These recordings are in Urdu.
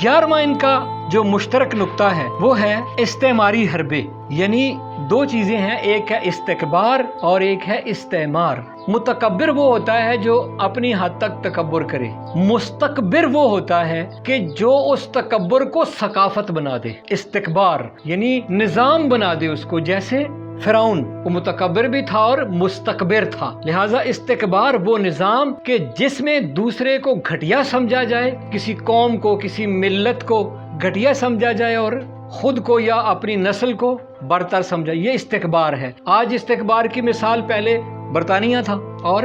11واں ان کا جو مشترک نقطہ ہے وہ ہے استعماری حربے، یعنی دو چیزیں ہیں، ایک ہے استکبار اور ایک ہے استعمار۔ متکبر وہ ہوتا ہے جو اپنی حد تک تکبر کرے، مستکبر وہ ہوتا ہے کہ جو اس تکبر کو ثقافت بنا دے۔ استکبار یعنی نظام بنا دے اس کو، جیسے فرعون وہ متکبر بھی تھا اور مستکبر تھا، لہٰذا استکبار وہ نظام کہ جس میں دوسرے کو گھٹیا سمجھا جائے، کسی قوم کو کسی ملت کو گھٹیا سمجھا جائے اور خود کو یا اپنی نسل کو برتر سمجھا، یہ استکبار ہے۔ آج استکبار کی مثال پہلے برطانیہ تھا اور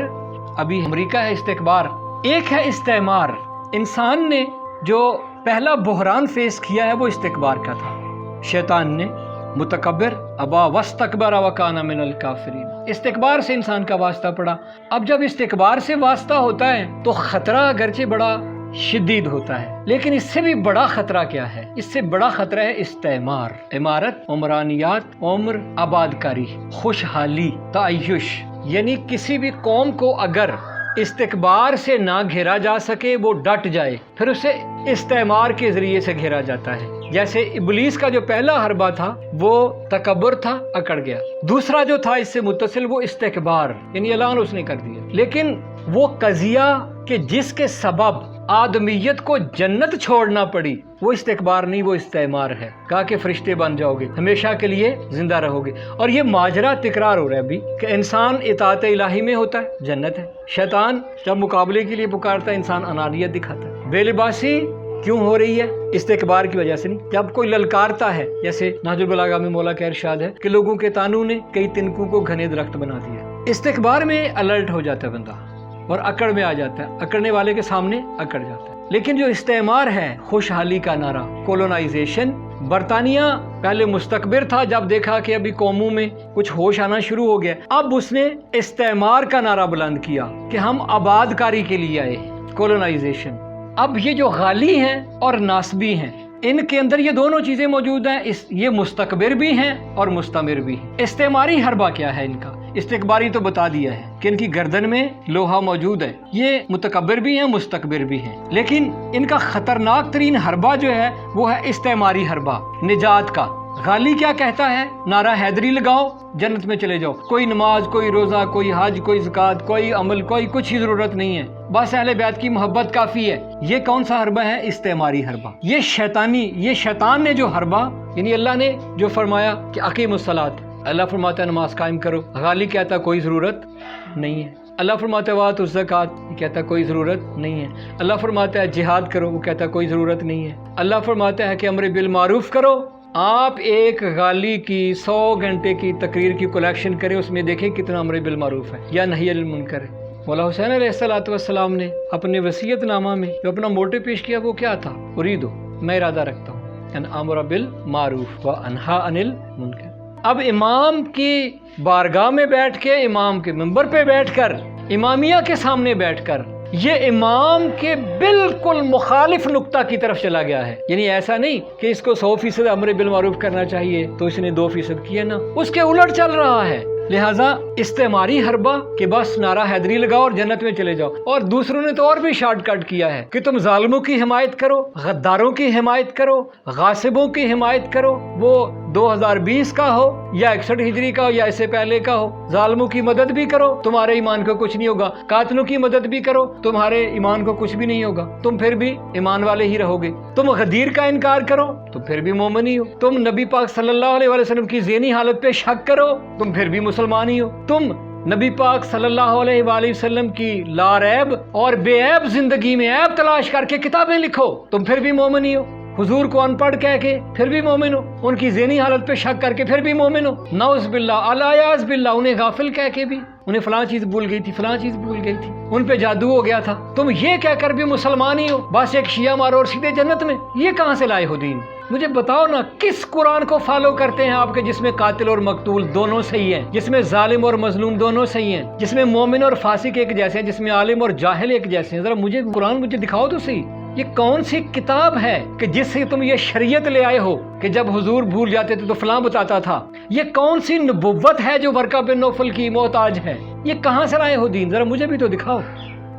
ابھی امریکہ ہے استکبار۔ ایک ہے استعمار، انسان نے جو پہلا بحران فیس کیا ہے وہ استکبار کا تھا، شیطان نے متکبر ابا واستکبر وکان من الکافرین، استکبار سے انسان کا واسطہ پڑا۔ اب جب استکبار سے واسطہ ہوتا ہے تو خطرہ اگرچہ بڑا شدید ہوتا ہے، لیکن اس سے بھی بڑا خطرہ کیا ہے؟ اس سے بڑا خطرہ ہے استعمار، عمارت، عمرانیات، عمر، آباد کاری، خوشحالی، تعیش، یعنی کسی بھی قوم کو اگر استکبار سے نہ گھیرا جا سکے وہ ڈٹ جائے، پھر اسے استعمار کے ذریعے سے گھیرا جاتا ہے۔ جیسے ابلیس کا جو پہلا حربہ تھا وہ تکبر تھا، اکڑ گیا۔ دوسرا جو تھا اس سے متصل وہ استکبار، یعنی اعلان اس نے کر دیا۔ لیکن وہ قضیہ کہ جس کے سبب آدمیت کو جنت چھوڑنا پڑی وہ استکبار نہیں، وہ استعمار ہے۔ کہا کہ فرشتے بن جاؤ گے، ہمیشہ کے لیے زندہ رہو گے، اور یہ ماجرا تکرار ہو رہا ہے ابھی کہ انسان اطاعت الہی میں ہوتا ہے جنت ہے، شیطان جب مقابلے کے لیے پکارتا ہے انسان انانیت دکھاتا ہے۔ بے لباسی کیوں ہو رہی ہے؟ استکبار کی وجہ سے نہیں۔ جب کوئی للکارتا ہے، جیسے نہج البلاغہ میں مولا کا ارشاد ہے کہ لوگوں کے تانوں نے کئی تنکوں کو گھنے درخت بنا دیا۔ استکبار میں الرٹ ہو جاتا ہے بندہ اور اکڑ میں آ جاتا ہے، اکڑنے والے کے سامنے اکڑ جاتا ہے۔ لیکن جو استعمار ہے، خوشحالی کا نعرہ، کولونائزیشن، برطانیہ پہلے مستکبر تھا، جب دیکھا کہ ابھی قوموں میں کچھ ہوش آنا شروع ہو گیا، اب اس نے استعمار کا نعرہ بلند کیا کہ ہم آباد کاری کے لیے آئے، کولونائزیشن۔ اب یہ جو غالی ہیں اور ناسبی ہیں، ان کے اندر یہ دونوں چیزیں موجود ہیں، یہ مستکبر بھی ہیں اور مستعمر بھی ہیں۔ استعماری حربہ کیا ہے ان کا؟ استکباری تو بتا دیا ہے کہ ان کی گردن میں لوہا موجود ہے، یہ متکبر بھی ہیں مستکبر بھی ہیں، لیکن ان کا خطرناک ترین حربہ جو ہے وہ ہے استعماری حربہ، نجات کا۔ غالی کیا کہتا ہے؟ نعرہ حیدری لگاؤ، جنت میں چلے جاؤ، کوئی نماز، کوئی روزہ، کوئی حج، کوئی زکوٰۃ، کوئی عمل، کوئی کچھ ہی ضرورت نہیں ہے، بس اہل بیت کی محبت کافی ہے۔ یہ کون سا حربہ ہے؟ استعماری حربہ۔ یہ شیطانی، یہ شیطان نے جو حربہ، یعنی اللہ نے جو فرمایا کہ اقیموا الصلاۃ، اللہ فرماتا ہے نماز قائم کرو، غالی کہتا کوئی ضرورت نہیں ہے۔ اللہ فرماتا ہے وآتوا الزکوٰۃ، کہتا کوئی ضرورت نہیں ہے۔ اللہ فرماتا ہے جہاد کرو، وہ کہتا کوئی ضرورت نہیں ہے۔ اللہ فرماتا ہے کہ امر بالمعروف کرو۔ آپ ایک غالی کی 100 گھنٹے کی تقریر کی کلیکشن کریں، اس میں دیکھیں کتنا امر بالمعروف ہے یا نہی عن المنکر ہے۔ مولا حسین علیہ السلام نے اپنے وصیت نامہ میں جو اپنا موٹو پیش کیا وہ کیا تھا؟ اریدو، میں ارادہ رکھتا ہوں ان امر بالمعروف و انہا عن المنکر۔ اب امام کی بارگاہ میں بیٹھ کے، امام کے منبر پہ بیٹھ کر، امامیہ کے سامنے بیٹھ کر یہ امام کے بالکل مخالف نقطہ کی طرف چلا گیا ہے۔ یعنی ایسا نہیں کہ اس کو 100% امر بالمعروف کرنا چاہیے تو اس نے 2% کیا، نا، اس کے الٹ چل رہا ہے۔ لہٰذا استعماری حربہ کہ بس نعرہ حیدری لگاؤ اور جنت میں چلے جاؤ، اور دوسروں نے تو اور بھی شارٹ کٹ کیا ہے کہ تم ظالموں کی حمایت کرو، غداروں کی حمایت کرو، غاصبوں کی حمایت کرو، وہ 2020 کا ہو یا 61 ہجری کا ہو یا اس سے پہلے کا ہو، ظالموں کی مدد بھی کرو، تمہارے ایمان کو کچھ نہیں ہوگا، قاتلوں کی مدد بھی کرو، تمہارے ایمان کو کچھ بھی نہیں ہوگا، تم پھر بھی ایمان والے ہی رہو گے، تم غدیر کا انکار کرو تو پھر بھی مومن ہی ہو، تم نبی پاک صلی اللہ علیہ وسلم کی ذہنی حالت پہ شک کرو تم پھر بھی مسلمان ہی ہو، تم نبی پاک صلی اللہ علیہ وآلہ وسلم کی لا ریب اور بے عیب زندگی میں عیب تلاش کر کے کتابیں لکھو تم پھر بھی مومن ہی ہو، حضور کو ان پڑھ کہہ کے پھر بھی مومن ہو، ان کی ذہنی حالت پہ شک کر کے پھر بھی مومن ہو، نعوذ باللہ الیاذ باللہ، انہیں غافل کہہ کے بھی، انہیں فلاں چیز بھول گئی تھی، فلاں چیز بھول گئی تھی، ان پہ جادو ہو گیا تھا، تم یہ کہہ کر بھی مسلمان ہی ہو، بس ایک شیعہ مارو اور سیدھے جنت میں۔ یہ کہاں سے لائے ہو دین؟ مجھے بتاؤ نا، کس قرآن کو فالو کرتے ہیں آپ کے جس میں قاتل اور مقتول دونوں صحیح ہیں، جس میں ظالم اور مظلوم دونوں صحیح ہیں، جس میں مومن اور فاسق ایک جیسے ہیں، جس میں عالم اور جاہل ایک جیسے ہیں؟ ذرا مجھے قرآن مجھے دکھاؤ تو صحیح، یہ کون سی کتاب ہے کہ جس سے تم یہ شریعت لے آئے ہو کہ جب حضور بھول جاتے تھے تو فلاں بتاتا تھا؟ یہ کون سی نبوت ہے جو ورقہ بن نوفل کی محتاج ہے؟ یہ کہاں سے لائے ہو دین؟ ذرا مجھے بھی تو دکھاؤ۔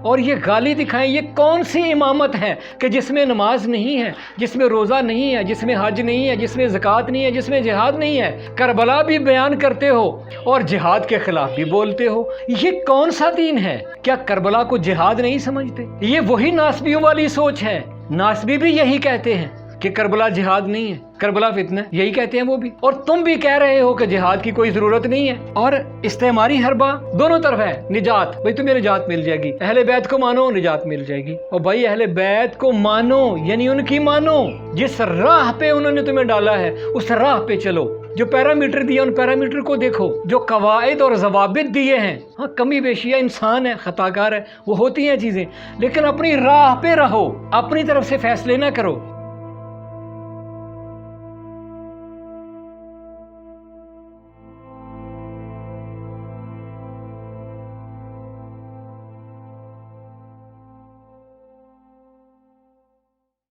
اور یہ گالی دکھائیں، یہ کون سی امامت ہے کہ جس میں نماز نہیں ہے، جس میں روزہ نہیں ہے، جس میں حج نہیں ہے، جس میں زکوٰۃ نہیں ہے، جس میں جہاد نہیں ہے؟ کربلا بھی بیان کرتے ہو اور جہاد کے خلاف بھی بولتے ہو، یہ کون سا دین ہے؟ کیا کربلا کو جہاد نہیں سمجھتے؟ یہ وہی ناسبیوں والی سوچ ہے، ناسبی بھی یہی کہتے ہیں کہ کربلا جہاد نہیں ہے، کربلا فتنہ، یہی کہتے ہیں وہ بھی، اور تم بھی کہہ رہے ہو کہ جہاد کی کوئی ضرورت نہیں ہے۔ اور استعماری حربہ دونوں طرف ہے، نجات، بھائی تمہیں نجات مل جائے گی، اہل بیت کو مانو نجات مل جائے گی، اور بھائی اہل بیت کو مانو یعنی ان کی مانو، جس راہ پہ انہوں نے تمہیں ڈالا ہے اس راہ پہ چلو، جو پیرامیٹر دیا ان پیرامیٹر کو دیکھو، جو قواعد اور ضوابط دیے ہیں، ہاں کمی بیشیاں انسان ہے، خطا کار ہے، وہ ہوتی ہیں چیزیں، لیکن اپنی راہ پہ رہو، اپنی طرف سے فیصلے نہ کرو۔